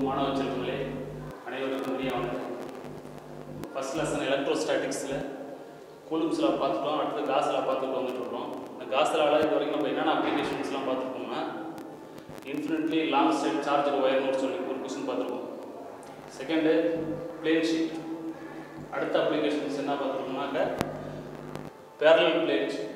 மாணவ செல்வங்களே, அனைவருக்கும் இனிய வணக்கம். ஃபர்ஸ்ட் லெசன் எலக்ட்ரோஸ்டாட்டிக்ஸில் கூலும்ஸ் லா பார்த்துட்டோம். அடுத்து காஸ் லா பார்த்துட்டு வந்துட்டுருக்கோம். இந்த காஸ் லாவில் இது வரைக்கும் நம்ம என்னென்ன அப்ளிகேஷன்ஸ்லாம் பார்த்துருக்கோம்னா, இன்ஃபினிட்லி லாங் ஸ்ட்ரைட் சார்ஜர் ஒயர்னு சொல்லி ஒரு கொஸ்டின் பார்த்துருக்கோம். Second plane sheet. அடுத்த அப்ளிகேஷன்ஸ் என்ன பார்த்துருக்கோம்னாக்க பேரலல் பிளேன் ஷீட்.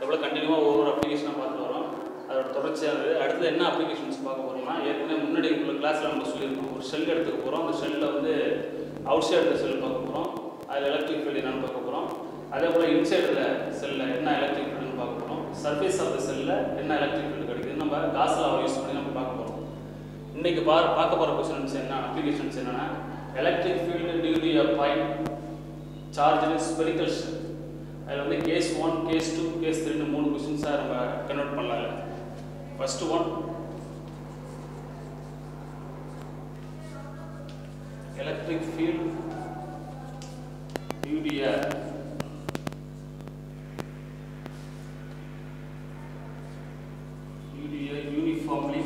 எவ்வளோ கண்டினியூவாக ஒவ்வொரு அப்ளிகேஷனாக பார்த்துட்டு வரோம். அதோட தொடர்ச்சியானது. அடுத்தது என்ன அப்ளிகேஷன்ஸ் பார்க்க போகிறோம்னா, ஏற்கனவே முன்னாடி உள்ள கிளாஸில் நம்ம சொல்லியிருக்கோம். ஒரு ஷெல் எடுத்துக்க போகிறோம். அந்த ஷெல்லில் வந்து அவுட் சைடு செல் பார்க்க போகிறோம். அதில் எலக்ட்ரிக் ஃபீல்டு என்னென்னு பார்க்க போகிறோம். அதே போல் இன்சைடில் செல்லில் என்ன எலக்ட்ரிக் ஃபீல்டுன்னு பார்க்க போகிறோம். சர்ஃபேஸ் ஆஃப் த செல்லில் என்ன எலக்ட்ரிக் ஃபீல்டு கிடைக்குதுன்னு நம்ம காஸ் லாவை யூஸ் பண்ணி நம்ம பார்க்க போகிறோம். இன்றைக்கி பார்க்க போகிற கொஸ்டின்ஸ் என்ன அப்ளிகேஷன்ஸ் என்னென்னா, electric field due to point charge in spherical shell. அதில் வந்து கேஸ் 1, கேஸ் 2, கேஸ் 3 3 கொஸ்டின்ஸாக நம்ம கன்வெர்ட் பண்ணலாம். First one, electric field due to a uniformly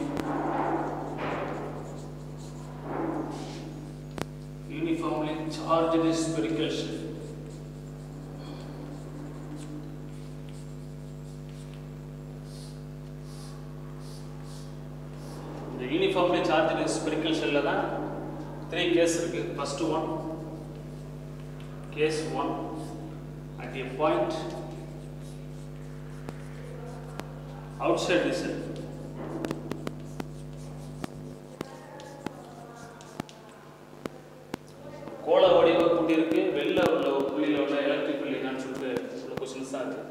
charged spherical shell. The uniformly charged spherical shell la dhaan 3 cases இருக்கு. First one, case 1, at a point outside the cell. கோள வடிவ கூட்டியிருக்கு. வெளில உள்ள ஒரு புள்ளியில் உள்ள எலக்ட்ரிக் ஃபீல்டு என்னன்னு சொல்லிட்டு உள்ள கொஸ்டின்ஸ் தான் இருக்குது.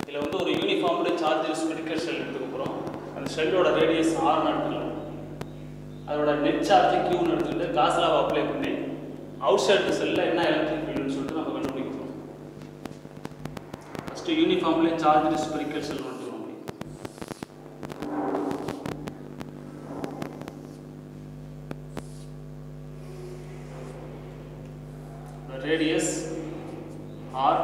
இதில் வந்து ஒரு யூனிஃபார்ம்டு சார்ஜ் ஸ்பெரிக்கல் ஷெல் எடுத்துக்க போகிறோம். அந்த ஷெல்லோட ரேடியஸ் R நாட்கள், அதோட நெட் சார்ஜ் Qன்னு எடுத்துக்கிட்டு காஸ் லாவை அப்ளை பண்ணி அவுட் சைடு செல்லில் என்ன எலக்ட்ரிக் ஃபீல்டுன்னு சொல்லிட்டு நம்ம கண்டுபிடிக்கிறோம். ஃபஸ்ட்டு யூனிஃபார்ம்லி சார்ஜ் ஸ்பெரிக்கல் செல் வந்துடும். Radius R,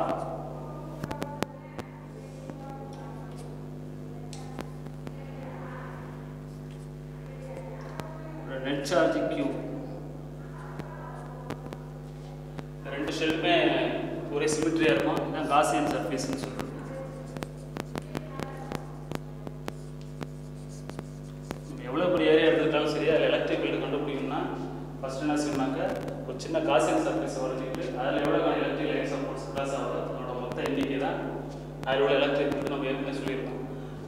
net charge Q. ரெண்டு ஷெல்லுமே ஒரே சிமெட்ரியாக இருக்கும். இதுதான் காசியன் சர்ஃபேஸ்ன்னு சொல்கிறது. நம்ம எவ்வளோ பெரிய ஏரியா எடுத்துக்கிட்டாலும் சரி, அதில் எலக்ட்ரிக் ஃபீல்டு கண்டுபிடிக்கணும்னா ஃபஸ்ட் என்ன செய்யணும்னாக்க ஒரு சின்ன காசியன் சர்ஃபேஸை வரைஞ்சிக்கிட்டு அதில் எவ்வளோ electric lines of force cross ஆகுது அதனோட மொத்த எண்ணிக்கை தான் அதில் உள்ள எலக்ட்ரிக் ஃபீல்டு நம்ம ஏற்கனவே சொல்லியிருக்கோம்.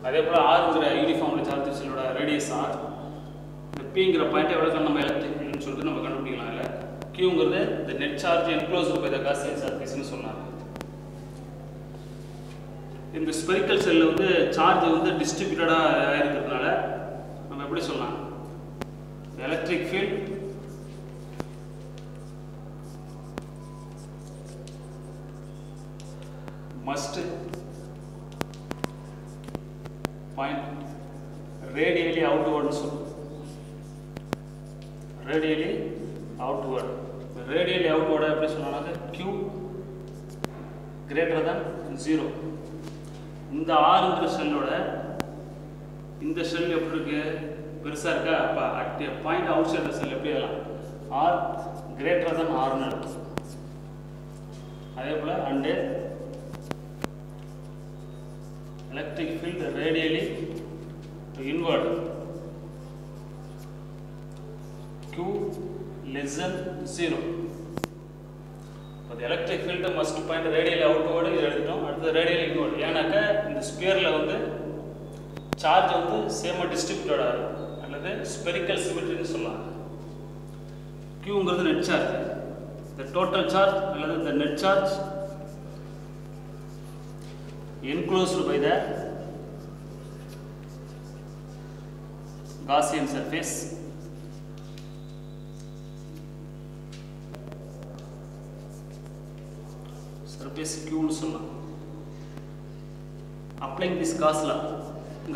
அதே போல் ஆறுங்கிற யூனிஃபார்ம்லி சார்ஜ் செல்லோட ரேடியஸ் R, இந்த Pங்கிற பாயிண்ட் எவ்வளோ நம்ம எலக்ட்ரிக் ஃபீல்டுன்னு சொல்லிட்டு நம்ம கண்டுபிடிக்கலாம். இல்லை Qங்கிறது இந்த net charge enclosed by the Gaussian சர்ஃபேஸ்னு சொன்னாங்க. இந்த ஸ்பெரிக்கல் செல்லில் வந்து சார்ஜ் வந்து டிஸ்ட்ரிபியூட்டடாக இருக்கிறதுனால நம்ம எப்படி சொல்லலாம், electric field must point radially outward. Radially outward. Radially outward எப்படி சொன்னாங்க, Q greater than 0. இந்த Rங்கிற செல்லோட இந்த செல் எப்படி இருக்கு, பெருசாக இருக்கா? அப்போ at a point outside the cell எப்படி ஆகலாம், R greater than Rன்னு இருக்கும். அதே போல் and electric field radially inward, Q less than 0. the electric field must point radially outward இது எடுத்துட்டோம். அடுத்து radially inward. ஏன்னாக்க இந்த ஸ்பியரில் வந்து சார்ஜ் வந்து சேமாக டிஸ்ட்ரிபியூட்டடாக இருக்கும், அல்லது ஸ்பெரிக்கல் சிமெட்ரின்னு சொல்லலாம். Qங்கிறது நெட் சார்ஜ், இந்த டோட்டல் சார்ஜ் அல்லது இந்த net charge enclosed by the Gaussian surface. Surface Q னு சொல்லலாம். Applying this Gauss law,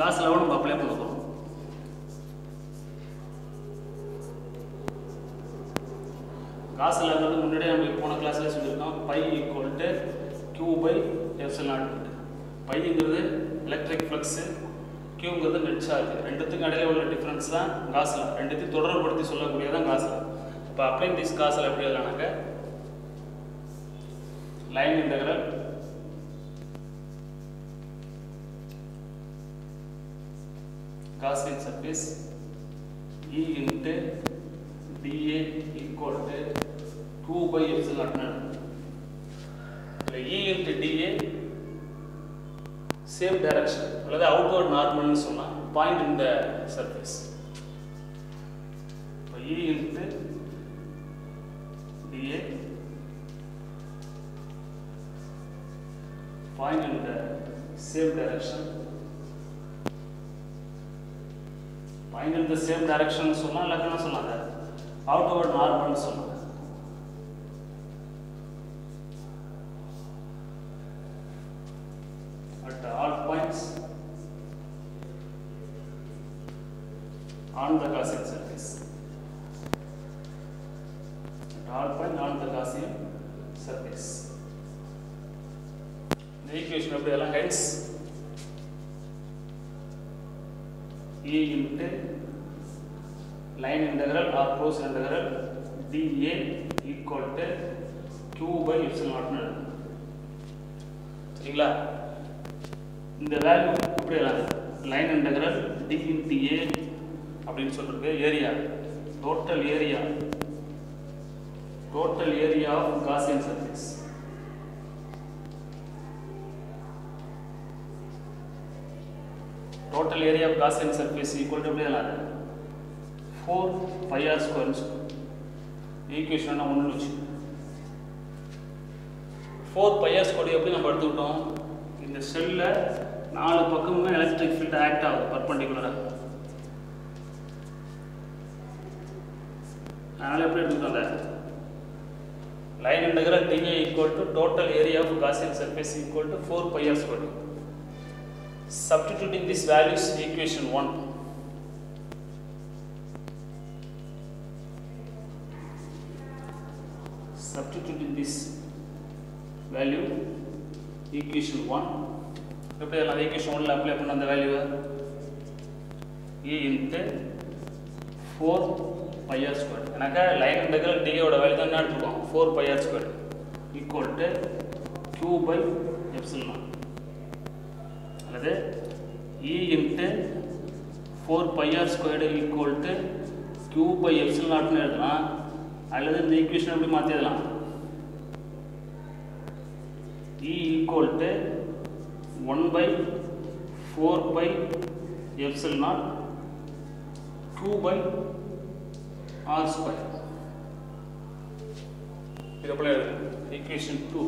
Gauss law நம்ம அப்ளை பண்ண போறோம். Gauss law வந்து முன்னாடியே நம்ம போன கிளாஸ்ல சொல்லியிருக்கோம். pi = Q by epsilon naught. பைங்கிறது எலக்ட்ரிக் ஃப்ளக்ஸு, Qங்கிறது நெட் சார்ஜ். ரெண்டுத்துக்கும் இடையில உள்ள டிஃபரன்ஸ் தான் காஸ் லா. ரெண்டுத்தையும் தொடர்புபடுத்தி சொல்லக்கூடியதான் காஸ் லா. இப்போ அப்ளைங் திஸ் காஸ் லா எப்படி எழுதலாம்னாக்க line integral Gaussian surface E into dA equal to 2 by epsilon naught. E into dA same direction, அல்லது outward normal னு சொன்னா point in the surface. E into dA point in the same direction. Point in the same direction சொன்னா லக்கணம் சொன்னாங்க outward normal சொன்னாங்க. At all points on the Gaussian surface. At all points on the Gaussian surface. The equation எப்படி எல்லாம் hence E into line integral or closed integral dA equal to Q by epsilon naught. சரிங்களா? இந்த value எப்படி எழுதலாம்? Line integral d into A அப்படின்னு சொல்றது area, total area of Gaussian surface. Total area of Gaussian surface equal to 4 pi r square. Equation 1 வச்சு 4 pi r square எப்படி நம்ம எடுத்துக்கிட்டோம்? இந்த செல்ல நாலு பக்கமுமே எலக்ட்ரிக் ஃபீல்ட் ஆக்ட் ஆகுது பர்பெண்டிகுலரா. அதனால எப்படி எடுத்துக்கிட்டோம்? Line integral dA equal to total area of Gaussian surface equal to 4 pi r square. Substituting these values equation 1. Substituting this value equation 1. எப்படி அந்த equation 1ல அப்ளை பண்ண அந்த value E into 4 pi r square. எனக்கு line integral d ஓட value தான் என்ன எடுத்துக்கோம்? 4 pi r square equal to Q by epsilon naught. அல்லது E into 4 pi r squared equal to Q by epsilon naught னு எழுதலாம். அல்லது இந்த ஈக்குவேஷன் எப்படி மாத்தி எழுதலாம்? E equal to 1 by 4 pi epsilon naught Q by r square. இது எப்படி எழுதலாம்? ஈக்குவேஷன் 2.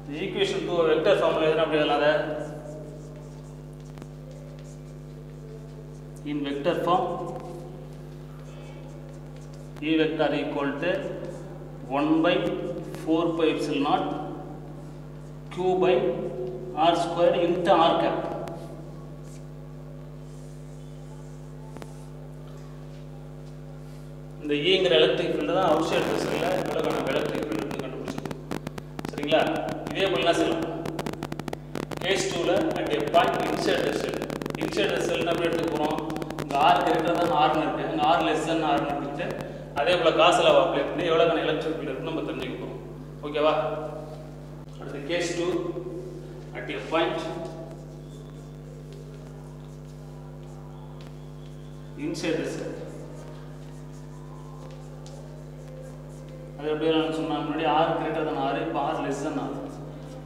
இந்த ஈக்குவேஷன் 2 வெக்டர் ஃபார்முலா எதுனா அப்படி எழுதலாம். In vector form, E vector equal to 1 by 4 pi epsilon naught Q by r square into r cap. இந்த Eங்கிற electric field தான் out side திசையில இவ்வளவு எலக்ட்ரிக் ஃபீல்டு கண்டுபிடிச்சிருக்கோம். சரிங்களா? இதே போல என்ன செய்யலாம்? கேஸ் 2ல at a point inside the cell. Inside the cell நம்ம எடுத்துக்க போறோம். இங்க r greater than r னு இருக்கு. இங்க r less than r னு இருக்கு. அதே போல காஸ் லா அப்ளை பண்ணி எவ்வளவு எலக்ட்ரிக் ஃபீல்ட் இருக்கு நம்ம தெரிஞ்சுக்க போறோம். ஓகேவா? அடுத்து case 2 at a point inside the cell. அது எப்படி நான் சொன்னா முன்னாடி r greater than r, இப்ப r less than r.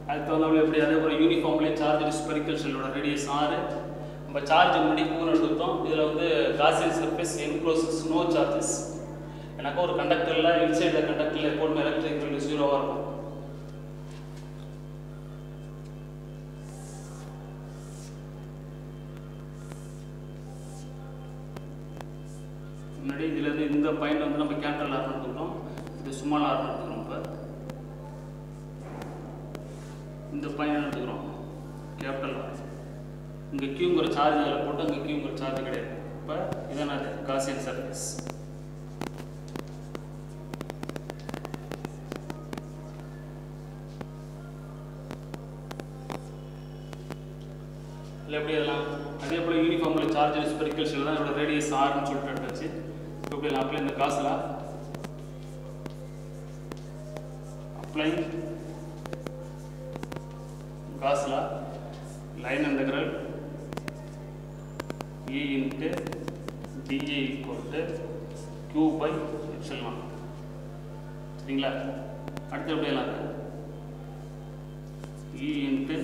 அதுக்கு தகுந்தாப்புல எப்படி அதே போல யூனிஃபார்ம்லி சார்ஜ் ஸ்பெரிக்கல் ஷெல்லோட ரேடியஸ் r. நம்ம சார்ஜ் முன்னாடி q னு எடுத்துட்டோம். இதுல வந்து Gaussian surface encloses no charges. எனக்கு ஒரு கண்டக்டர்ல இன்சைட் தி கண்டக்டர்ல எப்பவுமே எலக்ட்ரிக் ஃபீல்ட் 0 ஆ இருக்கும். முன்னாடி இதுல இருந்து இந்த பாயிண்ட் வந்து நம்ம கேபிட்டல் r எடுத்துட்டோம். இது ஸ்மால் r எடுத்துக்கிறோம். இப்ப இந்த பாயிண்ட் எடுத்துக்கிறோம் கேபிட்டல் r. இங்க qங்கிற சார்ஜ் அதுல போட்டு அங்க qங்கிற சார்ஜ் கிடையாது. இப்ப இதான Gaussian surface. இல்ல எப்படி எழுதலாம்? சார்ஜ் ஸ்பெரிக்கல் ஷெல் தான் இதோட ரேடியஸ் ஆர்னு சொல்லிட்டு எடுத்தாச்சு. இப்போ இப்படி அப்ளை இந்த காசுல applying Gauss law, line integral E into dA equal to Q by epsilon. சரிங்களா? அடுத்து எப்படி எழுதலாம்? E into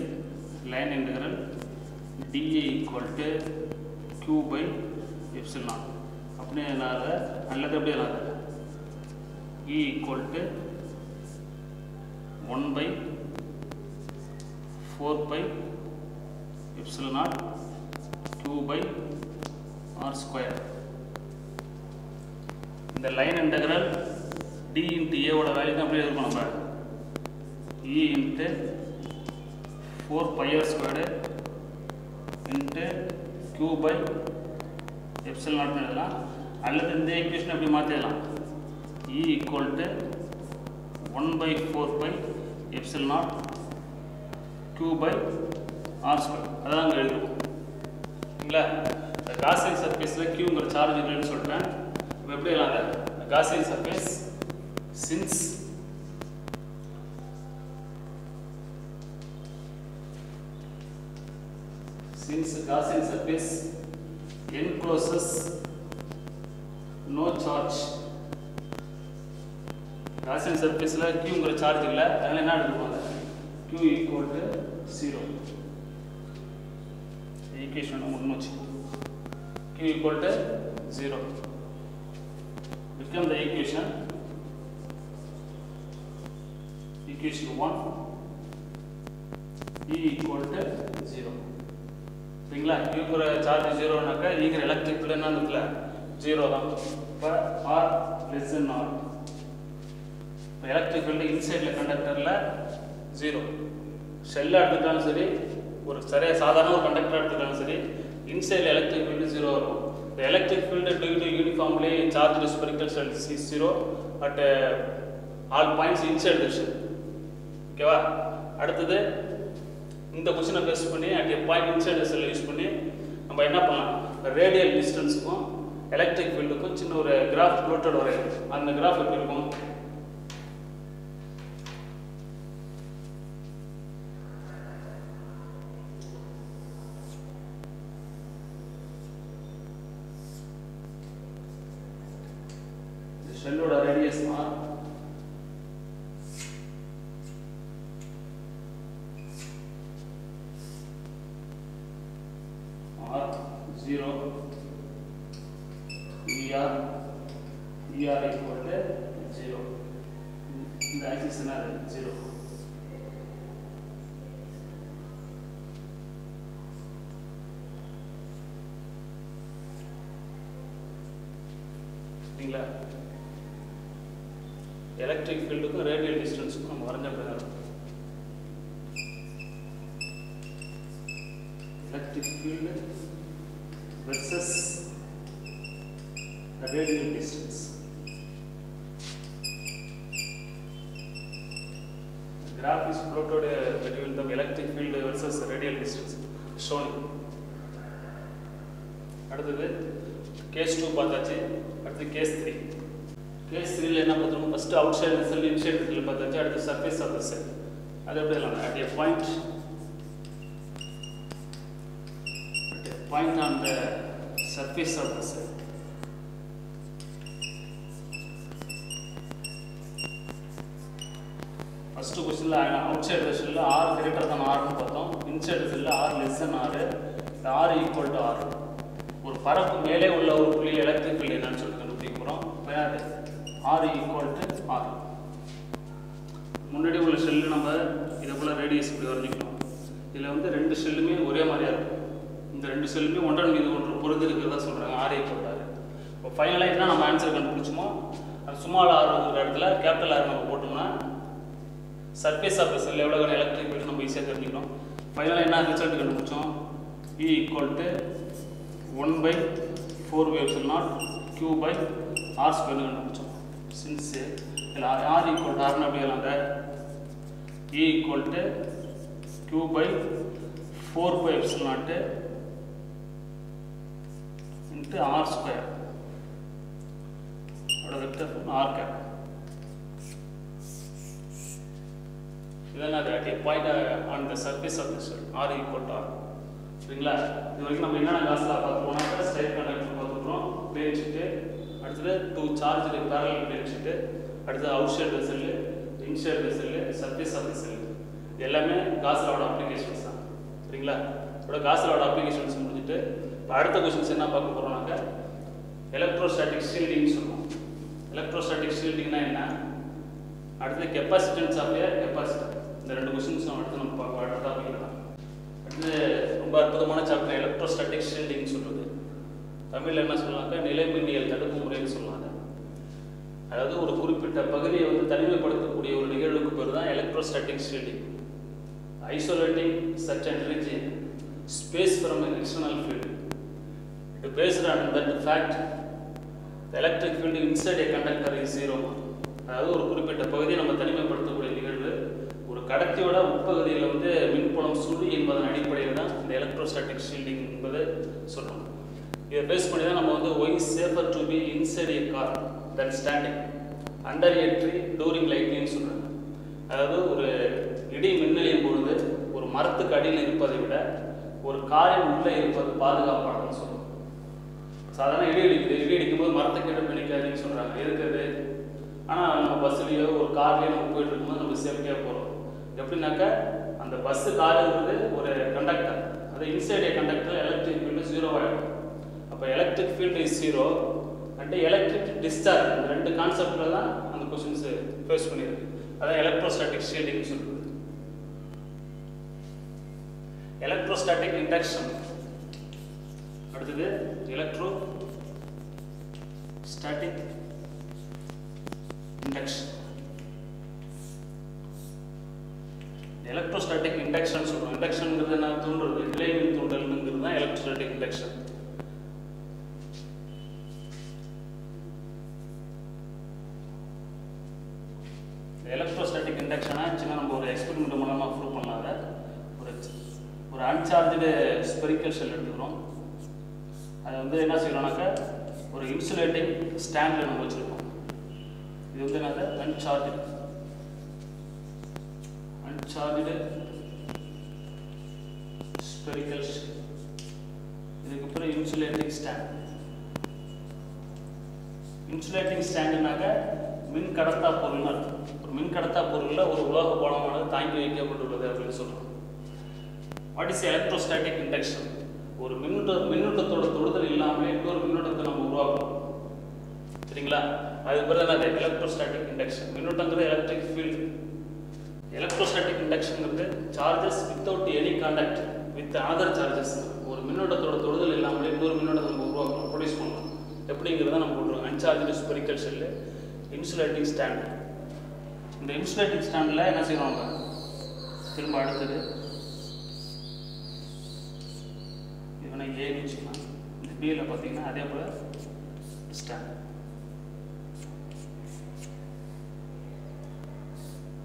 line integral dA equal to Q by epsilon. अपने नाला அல்லது எப்படி எழுதலாம்? E equal to 1 by 4 by epsilon naught Q by R square. இந்த line integral d into a ஓட வேல்யூ தான் அப்படியே இருக்கும் நம்ம E into 4 pi r squared into Q by epsilon naught எழுதலாம். அல்லது இந்த ஈக்குவேஷன் அப்படி மாத்திடலாம். E equal to 1 by 4 by epsilon naught Q by R square. அதான் அங்கே எழுதுவோம். சரிங்களா? காசியன் சர்ஃபேஸில் Qங்கிற சார்ஜ் இல்லைன்னு சொல்லிட்டேன். இப்போ எப்படி எழுதலாம்? Gaussian surface since Gaussian surface encloses no charge. Gaussian surface la Qங்கிற சார்ஜ் இல்ல, அதனால என்ன எடுத்துப்பாங்க? Q equal to 0. ஈக்குவேஷன் ஒன்று வச்சு Q equal to 0 become the equation 1 E equal to 0. சரிங்களா? Qங்கிற சார்ஜ் 0னாக்கா Eங்கிற எலக்ட்ரிக் ஃபீல்ட் என்ன இருக்குல்ல 0 தான். இப்போ R less than R. இப்போ எலக்ட்ரிக் ஃபீல்டு இன்சைடில் கண்டக்டரில் 0. ஷெல்லாக எடுத்துட்டாலும் சரி, ஒரு சாதாரண ஒரு கண்டக்டராக எடுத்துட்டாலும் சரி, இன்சைடில் எலக்ட்ரிக் ஃபீல்டு 0 இருக்கும். The electric field due to uniformly charged spherical shell is 0 at all points inside the shell. ஓகேவா? அடுத்தது இந்த கொஸ்டினை பேஸ் பண்ணி at a point inside the shell use பண்ணி நம்ம என்ன பண்ணலாம்? ரேடியல் டிஸ்டன்ஸுக்கும் எலக்ட்ரிக் ஃபீல்டுக்கும் சின்ன ஒரு கிராஃப் ப்ளோட்டட் வரையும். அந்த கிராஃப் எப்படி இருக்கும்? ஷெல்லோட radius R, R0, ER equal to 0. இந்த ஆக்சிஸ் என்ன 0. சரிங்களா? எலக்ட்ரிக் ஃபீல்டுக்கும் ரேடியல் டிஸ்டன்ஸுக்கும் நம்ம வரைஞ்ச பிரகாரம் electric field versus radial distance. graph is plotted between the electric field versus radial distance shown. அடுத்தது கேஸ் 2 பார்த்தாச்சு. அடுத்து கேஸ் 3. கேஸ் 3 ல என்ன பார்த்தோம்? ஃபர்ஸ்ட் அவுட் சைடு செல் இன்சைட் செல் பார்த்தாச்சு. அடுத்து சர்ஃபேஸ் ஆஃப் தி செல். அது எப்படி எழுதலாம்? at a point on the surface of the cell. First question la outside the cell R greater than R னு பார்த்தோம். inside the cell R less than R, R equal to R. ஒரு பரப்பு மேலே உள்ள ஒரு புள்ளி எலக்ட்ரிக் ஃபீல்ட் என்னன்னு சொல்லி கண்டுபிடிக்க போறோம். பயாது R equal to R. முன்னாடி உள்ள செல் நம்ம இத போல ரேடியஸ் இப்படி வரைஞ்சிக்கலாம். இதுல வந்து ரெண்டு செல்லுமே ஒரே மாதிரியா இருக்கும். இந்த ரெண்டு செல்லுமே ஒன்றன் மீது ஒன்று பொருந்தி இருக்கிறதா சொல்றாங்க. R equal to R. இப்போ ஃபைனலா என்ன நம்ம ஆன்சர் கண்டுபிடிச்சோமோ அது ஸ்மால் r இடத்துல கேபிட்டல் R நம்ம போட்டோம்னா சர்ஃபேஸ் ஆஃப் தி செல் எவ்வளவு எலக்ட்ரிக் ஃபீல்ட் நம்ம ஈஸியா தெரிஞ்சுக்கணும். ஃபைனலா என்ன ரிசல்ட் கண்டுபிடிச்சோம்? E equal to 1 by 4 by epsilon naught Q by R square கண்டுபிடிச்சோம். Since R equal to R னு அப்படியே எழுதலாங்க. E equal to Q by 4 by epsilon naught into r square. What is vector from r cap? Then at a point on the surface of the shell, r equal to r. சரிங்களா? இது வரைக்கும் நம்ம என்னென்ன காஸ்ல பார்த்தோம்னா straight conductor பார்த்துட்டோம், plane sheet, அடுத்து two charge parallel plane sheet, அடுத்து outside vessel, inside vessel, surface of vessel. எல்லாமே காஸ்லோட அப்ளிகேஷன்ஸ் தான். சரிங்களா? இதோட காஸ்லோட அப்ளிகேஷன்ஸ் முடிஞ்சிட்டு அடுத்த क्वेश्चंस என்ன பார்க்க போறோம்னாக்க எலக்ட்ரோஸ்டாட்டிக் ஷீல்டிங் சொல்லுவோம். எலக்ட்ரோஸ்டாட்டிக் ஷீல்டிங்னா என்ன? அடுத்து கெபாசிட்டன்ஸ் ஆஃப் எ கெபாசிட்டர். இந்த ரெண்டு क्वेश्चंस அடுத்து நம்ம பார்க்க அடுத்த டாபிக்ல தான். அடுத்து ரொம்ப அற்புதமான சாப்டர் எலக்ட்ரோஸ்டாட்டிக் ஷீல்டிங் சொல்றது. தமிழ்ல என்ன சொல்லலாம்னா நிலைமின்னியல் தடுப்பு முறைன்னு சொல்லுவாங்க. அதாவது ஒரு குறிப்பிட்ட பகுதியை வந்து தனிமைப்படுத்தக்கூடிய ஒரு நிகழ்வுக்கு பேர் தான் electrostatic shielding. Isolating certain region, space from an external field. It is based on that fact, the electric field inside a conductor is zero. அதாவது ஒரு குறிப்பிட்ட பகுதியை நம்ம தனிமைப்படுத்தக்கூடிய நிகழ்வு ஒரு கடத்தியோட உட்பகுதியில் வந்து மின்புலம் சுழி என்பதன் அடிப்படையில் தான் இந்த எலக்ட்ரோஸ்டாட்டிக் ஷீல்டிங் என்பது சொல்றோம். இதை பேஸ் பண்ணி தான் நம்ம வந்து why safer to be inside a car than standing under a tree during lightning சொல்றாங்க. அதாவது ஒரு இடி மின்னலின் பொழுது ஒரு மரத்துக்கு அடியில் இருப்பதை விட ஒரு காரின் உள்ளே இருப்பது பாதுகாப்பானதுன்னு சொல்லுவோம். சாதாரண இடி அடிக்கும்போது மரத்தை கிட்ட பிடிக்காதுன்னு சொல்றாங்க. எதுக்குது? ஆனால் நம்ம பஸ்ஸுலேயோ ஒரு கார்லேயோ நம்ம போயிட்டு இருக்கும்போது நம்ம சேஃப்டியாக போகிறோம். எப்படின்னாக்கா அந்த பஸ்ஸு காருங்கிறது ஒரு கண்டக்டர், அது inside conductor electric field zero ஆகிடும். அப்போ electric field is zero and electric discharge, இந்த ரெண்டு கான்செப்டில் தான் அந்த கொஸ்டின்ஸ் ஃபேஸ் பண்ணியிருக்கு. அதான் எலக்ட்ரோஸ்டாட்டிக் ஷீல்டிங் சொல்றது. எலக்ட்ரோஸ்டாட்டிக் இண்டக்ஷன் அடுத்தது எலக்ட்ரோஸ்டாட்டிக் இண்டக்ஷன். எலக்ட்ரோஸ்டாட்டிக் இண்டக்ஷன் சொல்றோம். இண்டக்ஷன்ங்கிறது என்ன? தூண்டுறது, நிலைமின் தூண்டல்ங்கிறது தான் எலக்ட்ரோஸ்டாட்டிக் இண்டக்ஷன். எலக்ட்ரோஸ்டாட்டிக் இண்டக்ஷனை சின்ன நம்ம ஒரு எக்ஸ்பெரிமெண்ட் மூலமாக ப்ரூவ் பண்ணலாம். ஒரு அன்சார்ஜ்டு ஸ்பெரிக்கல் ஷெல் எடுத்துக்கிறோம். அதை வந்து என்ன செய்யறோம்னாக்கா ஒரு இன்சுலேட்டிங் ஸ்டாண்டில் நம்ம வச்சுருக்கோம். இது வந்து என்னது? Uncharged spherical shell. இதுக்கப்புறம் இன்சுலேட்டிங் ஸ்டாண்ட். இன்சுலேட்டிங் ஸ்டாண்டுனாக்க மின் கடத்தா பொருள்னு அர்த்தம். ஒரு மின் கடத்தா பொருளில் ஒரு உலோக கோளமானது தாங்கி வைக்கப்பட்டுள்ளது அப்படின்னு சொல்லுவோம். What is electrostatic induction? ஒரு மின்னூட்டத்தோட தொடுதல் இல்லாமல் இன்னொரு மின்னூட்டத்தை நம்ம உருவாக்கணும். சரிங்களா? அது பேர் தான் எலக்ட்ரோஸ்டாட்டிக் இண்டக்ஷன். மின்னூட்டங்கிறது எலக்ட்ரிக் ஃபீல்டு. எலக்ட்ரோஸ்டாட்டிக் இண்டக்ஷன்ங்கிறது charges without any contact with other charges. ஒரு மின்னூட்டத்தோட தொடுதல் இல்லாமல் இன்னொரு மின்னூட்டத்தை நம்ம உருவாக்கணும், ப்ரொடியூஸ் பண்ணணும். எப்படிங்கிறத நம்ம போட்டுருவோம். Uncharged spherical shell, insulating stand. இந்த இன்சுலேட்டிங் ஸ்டாண்டில் என்ன செய்வாங்க? திரும்ப அடுத்தது இவனை ஏன்னு வச்சுக்கலாம். இந்த பியில் பார்த்தீங்கன்னா அதே போல் ஸ்டாண்ட்.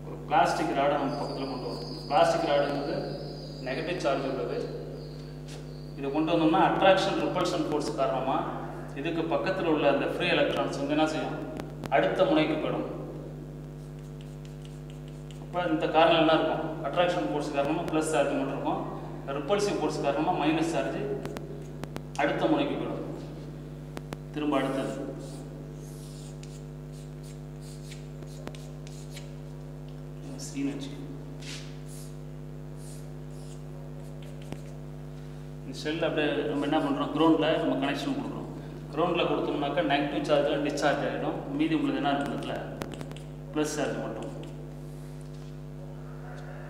ஒரு பிளாஸ்டிக் ராடை நம்ம பக்கத்தில் கொண்டு வரோம். பிளாஸ்டிக் ராடுங்கிறது நெகட்டிவ் சார்ஜ் உள்ளது. இதை கொண்டு வந்தோம்னா அட்ராக்ஷன் ரிப்பல்ஷன் ஃபோர்ஸ் காரணமாக இதுக்கு பக்கத்தில் உள்ள அந்த ஃப்ரீ எலக்ட்ரான்ஸ் வந்து என்ன செய்யும்? அடுத்த முனைக்கு போயிடும். அப்போ இந்த காரணம் என்ன இருக்கும்? அட்ராக்ஷன் ஃபோர்ஸ் காரணமாக ப்ளஸ் சார்ஜ் மட்டும் இருக்கும். ரிப்பல்சிவ் ஃபோர்ஸ் காரணமாக மைனஸ் சார்ஜ் அடுத்த முனைக்கு போயிடும். திரும்ப அடுத்தது சீன் வச்சு இந்த செல் அப்படியே நம்ம என்ன பண்ணுறோம்? கிரவுண்டில் நம்ம கனெக்ஷன் கொடுக்குறோம். கிரவுண்டில் கொடுத்தோம்னாக்கா நெகட்டிவ் சார்ஜெலாம் டிஸ்சார்ஜ் ஆகிடும். மீதி உங்களுக்கு என்ன இருக்கிறதுல ப்ளஸ் சார்ஜ் மட்டும்.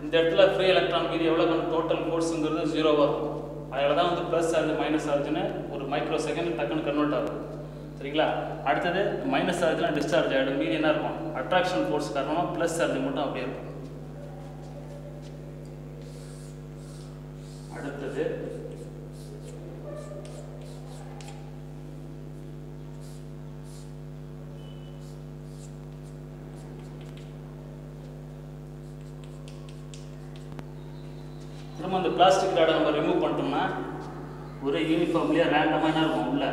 இந்த இடத்துல ஃப்ரீ எலக்ட்ரான் மீதி எவ்வளோ டோட்டல் ஃபோர்ஸுங்கிறது ஜீரோவாக இருக்கும். அதில் தான் வந்து ப்ளஸ் சார்ஜ் மைனஸ் சார்ஜ்னு ஒரு மைக்ரோ செகண்ட் டக்குன்னு கன்வெர்ட் ஆகும். சரிங்களா? அடுத்தது மைனஸ் சார்ஜ்லாம் டிஸ்சார்ஜ் ஆகிடும். மீதி என்ன இருக்கும்? அட்ராக்ஷன் ஃபோர்ஸ் காரணமாக ப்ளஸ் சார்ஜ் மட்டும் அப்படியே இருக்கும். அடுத்தது திரும்ப அந்த பிளாஸ்டிக் ராடை நம்ம ரிமூவ் பண்ணிட்டோம்னா ஒரே யூனிஃபார்ம்லேயே ரேண்டமாக என்ன இருக்கும் உள்ள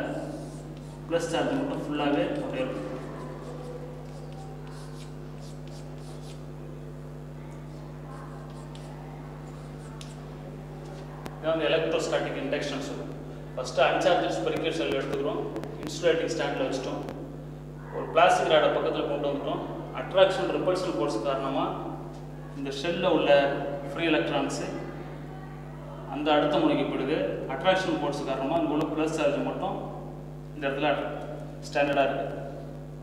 ப்ளஸ் சார்ஜ் மட்டும் ஃபுல்லாகவே அப்படியே இருக்கும். இதான் வந்து எலக்ட்ரோஸ்டாட்டிக் இண்டக்ஷன் சொல்லுவோம். ஃபஸ்ட்டு அன்சார்ஜ் ஸ்பெரிக்கல் செல் எடுத்துக்கிறோம், இன்சுலேட்டிங் ஸ்டாண்டில் வச்சுட்டோம், ஒரு பிளாஸ்டிக் ராடை பக்கத்தில் கொண்டு வந்துட்டோம். அட்ராக்ஷன் ரிப்பல்ஷன் ஃபோர்ஸ் காரணமாக இந்த ஷெல்லில் உள்ள ஃப்ரீ எலக்ட்ரான்ஸு அந்த அடுத்த முனைக்கு போயிடுது. அட்ராக்ஷன் ஃபோர்ஸ் காரணமாக இங்கே உள்ள ப்ளஸ் சார்ஜ் மட்டும் இந்த இடத்துல ஸ்டாண்டர்டாக இருக்குது.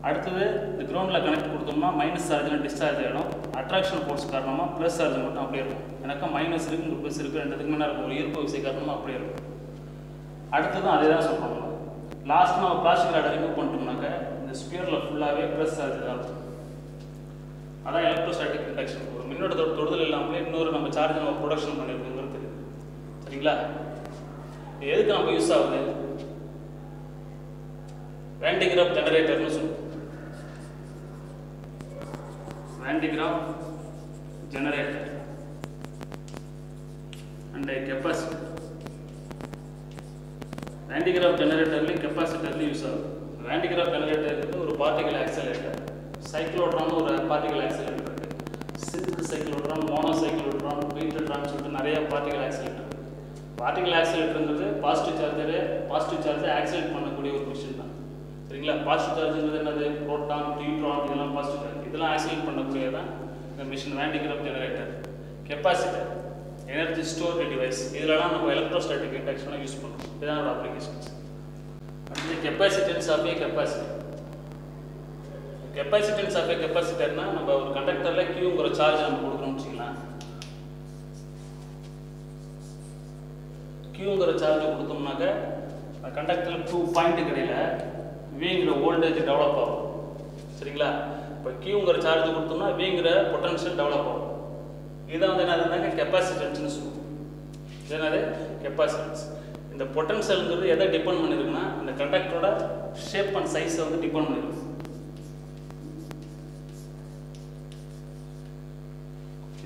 அடுத்தது இந்த கிரவுண்டில் கனெக்ட் கொடுத்தோம்னா மைனஸ் சார்ஜில் டிஸ்சார்ஜ் ஆகிடும். அட்ராக்ஷன் ஃபோர்ஸ் காரணமாக ப்ளஸ் சார்ஜ் மட்டும் அப்படியே இருக்கும். எனக்கு மைனஸ் இருக்குது, இங்கே ப்ளஸ் இருக்குது, ரெண்டுத்துக்கு மேலே இருக்கும். ஒரு ஈர்ப்பு விசை காரணமாக அப்படியே இருக்கும். அடுத்ததும் அதே தான் சொல்கிறோம். லாஸ்ட் நம்ம பிளாஸ்டிக் ராடை ரிமூவ் பண்ணிட்டோம்னாக்க இந்த ஸ்பியரில் ஃபுல்லாகவே ப்ளஸ் சார்ஜ் தான் இருக்கும். அதான் எலக்ட்ரோஸ்டாட்டிக் இண்டக்ஷன். ஒரு மின்னோட்டத்தோட தொடுதல் இல்லாமலே இன்னொரு நம்ம சார்ஜ் நம்ம ப்ரொடக்ஷன் பண்ணியிருக்கோங்கிறது தெரியுது. சரிங்களா? எதுக்கு நம்ம யூஸ் ஆகுது? வேன் டி கிராஃப் ஜெனரேட்டர்னு சொல்லுவோம். Van de Graaff generator and capacitor. Van de Graaff ஜெனரேட்டர்லேயும் கெப்பாசிட்டர்லேயும் யூஸ் ஆகுது. வேன் டி கிராஃப் ஜெனரேட்டருக்கு ஒரு பார்ட்டிகல் ஆக்சலேட்டர், சைக்ளோட்ரான் ஒரு பார்ட்டிகல் ஆக்சலேட்டர் இருக்குது, sync cyclotron, mono cyclotron, betatron சொல்லிட்டு நிறைய பார்ட்டிகல் ஆக்சலேட்டர். பார்ட்டிகல் ஆக்சலேட்டருங்கிறது பாசிட்டிவ் சார்ஜை ஆக்சலேட் பண்ணக்கூடிய ஒரு மிஷின் தான். சரிங்களா? பாசிட்டிவ் சார்ஜுங்கிறது என்னது? புரோட்டான், நியூட்ரான், இதெல்லாம் பாசிட்டிவ் சார்ஜ், இதெல்லாம் ஆக்சலேட் பண்ணக்கூடியதான் இந்த machine Van de Graaff generator. Capacitor energy store device. இதெல்லாம் நம்ம எலக்ட்ரோஸ்டாட்டிக் இண்டக்ஷனாக யூஸ் பண்ணுறோம். இதுதான் ஒரு அப்ளிகேஷன்ஸ். அடுத்தது capacitance of a capacitor. Capacitance of a கெப்பாசிட்டர்னா நம்ம ஒரு கண்டக்டரில் கியூங்கிற சார்ஜ் நம்ம கொடுக்குறோம்னு வச்சுக்கலாம். கியூங்கிற சார்ஜ் கொடுத்தோம்னாக்க கண்டக்டரில் 2 பாயிண்ட்டுக்கு இடையில் விங்கிற வோல்டேஜ் டெவலப் ஆகும். சரிங்களா? இப்போ கியூங்கிற சார்ஜ் கொடுத்தோம்னா விங்கிற பொட்டன்ஷியல் டெவலப் ஆகும். இதை வந்து என்னதுனாக்க கெப்பாசிட்டன்ஸ்னு சொல்லுவோம். இது என்னது? கெப்பாசிட்டன்ஸ். இந்த பொட்டன்ஷியல்ங்கிறது எதை டிபெண்ட் பண்ணியிருக்குன்னா இந்த கண்டக்டரோட ஷேப் அண்ட் சைஸை வந்து டிபெண்ட் பண்ணியிருக்கு.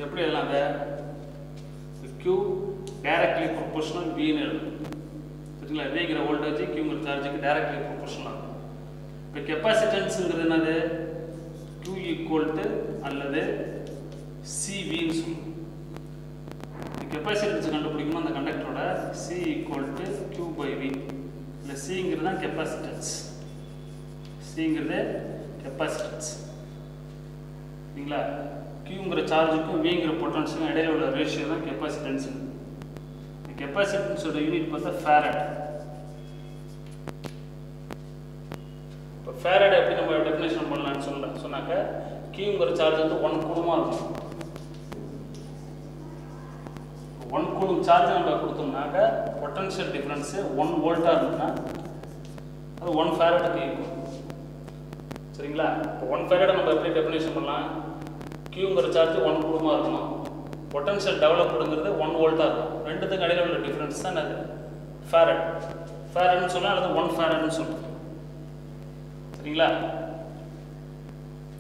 எப்படி எல்லாம் அதை Q டைரக்ட்லி ப்ரொபோர்ஷனல் Vன்னு எழுதும். சரிங்களா? Vங்கிற வோல்டேஜ் Qங்கிற சார்ஜுக்கு டைரக்ட்லி ப்ரொபோர்ஷனல் ஆகும். இப்போ கெப்பாசிட்டன்ஸுங்கிறது என்னது? Q ஈக்குவல் டு அல்லது CVன்னு சொல்லுவோம். கெப்பாசிட்டன்ஸ் கண்டுபிடிக்கணும். அந்த கண்டக்டரோட C ஈக்குவல் டு Q/V. இல்லை சிங்கிறது தான் கெப்பாசிட்டன்ஸ். சிங்கிறது கெப்பாசிட்டன்ஸ். சரிங்களா? கியூங்கிற சார்ஜுக்கும் விங்கிற பொட்டன்ஷியலும் இடையில உள்ள ரேஷியோ தான் கெப்பாசிட்டன்ஸ். கெப்பாசிட்டன்ஸோட யூனிட் பார்த்தா ஃபேரட். இப்போ ஃபேரட் எப்படி நம்ம டெஃபினேஷன் பண்ணலான்னு சொன்னாக்க கியூங்கிற சார்ஜ் வந்து 1 கூலமாக இருக்கும். 1 கூலும் சார்ஜ் நம்ம கொடுத்தோம்னாக்க பொட்டன்ஷியல் டிஃப்ரென்ஸு 1 வோல்ட்டாக இருந்ததுன்னா அது 1 ஃபேரட்டுக்கு ஈக்குவல். சரிங்களா? இப்போ 1 ஃபேரட்டை நம்ம எப்படி டெஃபினேஷன் பண்ணலாம்? கியூங்கிற சார்ஜ் 1 கூலமாக இருக்கணும், பொட்டன்ஷியல் டெவலப்டுங்கிறது 1 வோல்ட்டாக இருக்கும். ரெண்டுத்துக்கு இடையில உள்ள டிஃப்ரென்ஸ் தான் அது ஃபேரட். ஃபேரட்னு சொன்னால் அல்லது 1 ஃபேரட்னு சொல்லுவோம். சரிங்களா?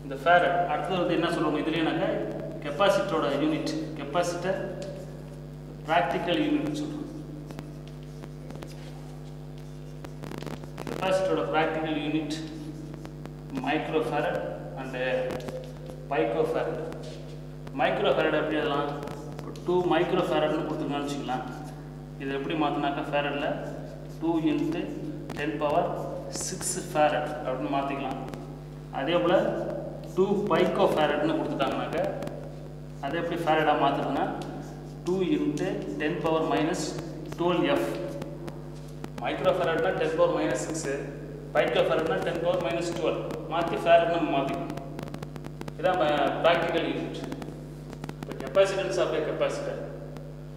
இந்த ஃபேரட் அடுத்தது வந்து என்ன சொல்லுவோம் இதுலேனாக்க கெப்பாசிட்டரோட யூனிட், கெப்பாசிட்டர் ப்ராக்டிக்கல் யூனிட்னு சொல்லுவோம். கெப்பாசிட்டரோட practical unit micro farad and pico farad. Micro farad எப்படி எழுதலாம்? இப்போ 2 மைக்ரோ ஃபேரட்னு கொடுத்துக்கலாம்னு வச்சுக்கலாம். இதை எப்படி மாற்றினாக்கா ஃபேரடில் 2 × 10⁻⁶ ஃபேரட் அப்படின்னு மாற்றிக்கலாம். அதே போல் 2 பைக்கோ ஃபேரட்னு கொடுத்துட்டாங்கனாக்க அதை எப்படி ஃபேரடாக மாற்றுறதுன்னா 2 × 10⁻⁻12F. மைக்ரோ ஃபேரட்னா 10⁻⁻6, பைக்கோ ஃபேரட்னா 10⁻⁻12 மாற்றி ஃபேரட் நம்ம மாற்றிக்கணும். இதான் ப்ராக்டிக்கல் யூனிட். இப்போ கெப்பாசிட்டன்ஸ் ஆஃப் ஏ கெப்பாசிட்டர்.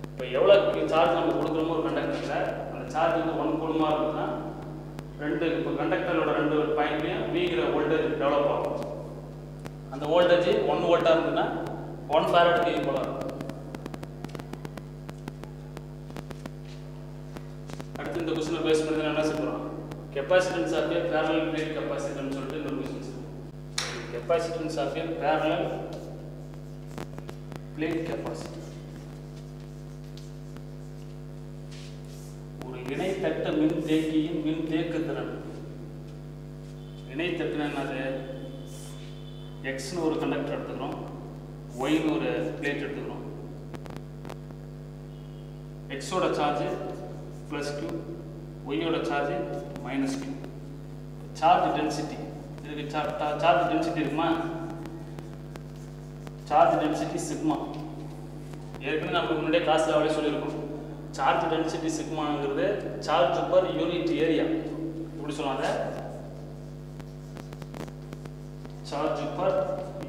இப்போ எவ்வளோ சார்ஜ் நம்ம கொடுக்குறோமோ ஒரு கண்டக்டரில் அந்த சார்ஜ் வந்து 1 கூலமாக இருக்குதுன்னா இப்போ கண்டக்டரோட 2 பாயிண்ட்லையும் விங்கிற வோல்டேஜ் டெவலப் ஆகும். அந்த வோல்டேஜ் 1 வோல்ட்டாக இருந்ததுன்னா 1 ஃபேரட்டுக்கு ஈக்குவலாக இருக்கும். அடுத்து இந்த கொஸ்டினை பேஸ் பண்ணி என்ன சொல்கிறோம்? Capacitance of a parallel plate கெப்பாசிட்டர்னு சொல்லிட்டு இந்த question. Capacitance of a parallel plate capacitor. ஒரு இணைத்தட்டு மின்தேக்கியின் மின்தேக்கு திறன். இணைத்தட்டுனா என்னது? எக்ஸ்னு ஒரு கண்டக்டர் எடுத்துக்கிறோம், ஒய்னு ஒரு பிளேட் எடுத்துக்கிறோம். எக்ஸோட சார்ஜ் +q, ஒய்யோட சார்ஜ் -q. சார்ஜ் டென்சிட்டி, இதுக்கு சார்ஜ் டென்சிட்டி இருக்குமா? Charge density sigma. ஏற்கனவே நம்ம முன்னாடியே கிளாஸ் லெவலே சொல்லியிருக்கோம். சார்ஜ் டென்சிட்டி சிக்மாங்கிறது சார்ஜ் பர் யூனிட் ஏரியா. எப்படி சொன்னாங்க? சார்ஜ் பர்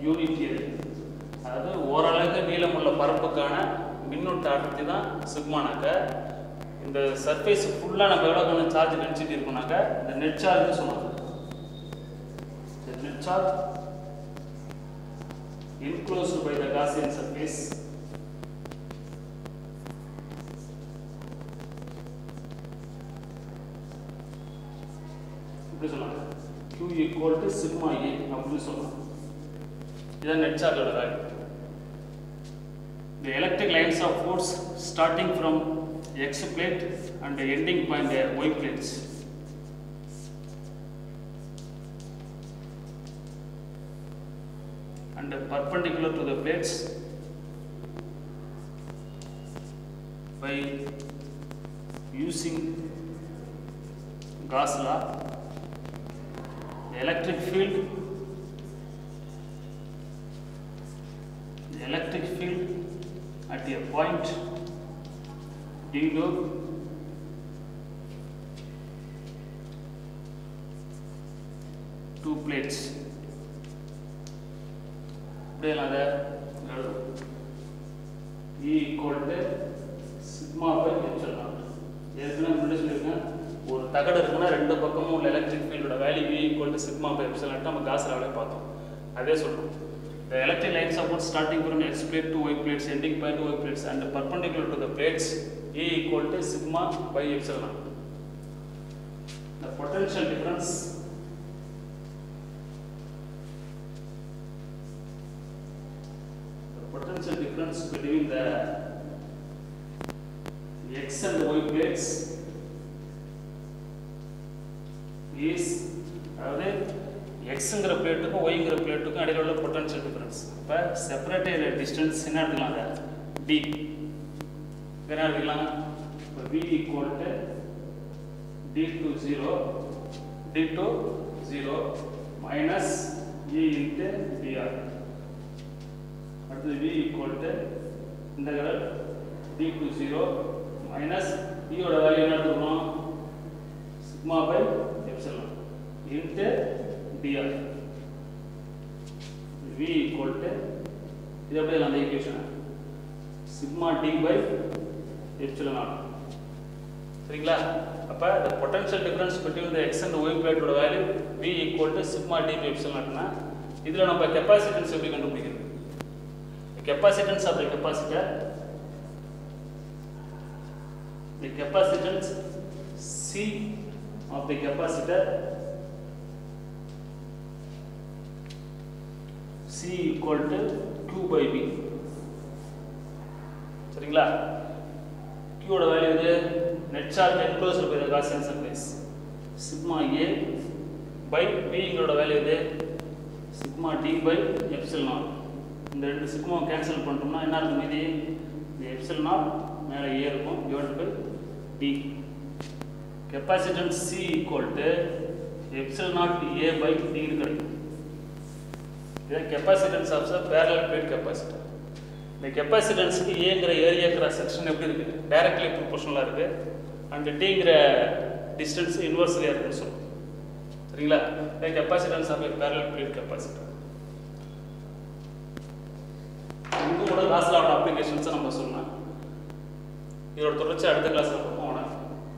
யூனிட் ஏரியா, அதாவது ஓரளவுக்கு நீளமுள்ள பரப்புக்கான மின்னோட்ட அடர்த்தி தான் சிக்மானாக்க. இந்த சர்ஃபேஸ் ஃபுல்லாக நம்ம எவ்வளோக்கான சார்ஜ் டென்சிட்டி இருக்குனாக்க இந்த நெட் சார்ஜ்னு சொன்னாங்க. Net charge enclosed by the Gaussian surface இப்படி சொல்லலாம். Q equal to sigma A அப்படி சொல்லலாம். இதான் நெட் சார்ஜோட value. The electric lines of force starting from X plate and ending point Y plates. And perpendicular to the plates by using Gauss law, the electric field at a point d log two plates. E equal to sigma by epsilon naught. ஏற்கனவே முன்னாடி சொல்லியிருக்கேன், ஒரு தகடு இருக்குன்னா ரெண்டு பக்கமும் உள்ள electric ஃபீல்டோட value E equal to sigma by epsilon naught நம்ம காஸ் லாவிலே பார்த்தோம். அதே சொல்றோம். The electric lines of force starting from X plate to Y plates, ending point to Y plates and perpendicular to the plates, E equal to sigma by epsilon naught. The potential difference between the X and Y plates is அதாவது எக்ஸுங்கிற பிளேட்டுக்கும் ஒய்ங்கிற பிளேட்டுக்கும் இடையில உள்ள potential difference. இப்போ separated distance என்ன எடுத்துக்கலாங்க? D. என்ன எடுத்துக்கலாம்? இப்போ V equal to d to 0 minus E into dr. அடுத்தது V equal to integral d to 0 minus E ஓட வேல்யூ என்ன எடுத்துக்கணும்? sigma by epsilon into dr. V equal to இது அப்படியே அந்த equation sigma d by epsilon naught. சரிங்களா? அப்ப the potential difference between the x and y plate ஓட value V equal to sigma d by epsilon naught னா இதுல நம்ம capacitance எப்படி கண்டுபிடிக்கிறது? Capacitance of the capacitor, the capacitance C of the capacitor, C equal to Q by V. சரிங்களா? Q ஓட value இது net charge enclosed by the Gaussian surface sigma A by V ங்கோட value இது sigma D by epsilon naught. இந்த ரெண்டு sigma cancel பண்ணிட்டோம்னா என்ன இருக்கும்? மீதி இந்த எப்சிலன் நாட் மேலே ஏ இருக்கும் divided by D. Capacitance C equal to epsilon naught A by டின்னு கிடைக்கும். இதான் capacitance of the parallel plate capacitor. இந்த கெப்பாசிட்டன்ஸுக்கு ஏங்கிற ஏரியா கிராஸ் செக்ஷன் எப்படி இருக்குது? டைரக்ட்லி ப்ரொபோர்ஷனலாக இருக்குது. அண்ட் டிங்கிற டிஸ்டன்ஸ் இன்வெர்ஸ்லியாக இருக்குன்னு சொல்லுவோம். சரிங்களா? Capacitance of parallel plate capacitor. இதோட கிளாஸ்ல அப்ளிகேஷன்ஸ் நம்ம சொல்லலாம். இதோட தொடர்ச்சி அடுத்த கிளாஸ்ல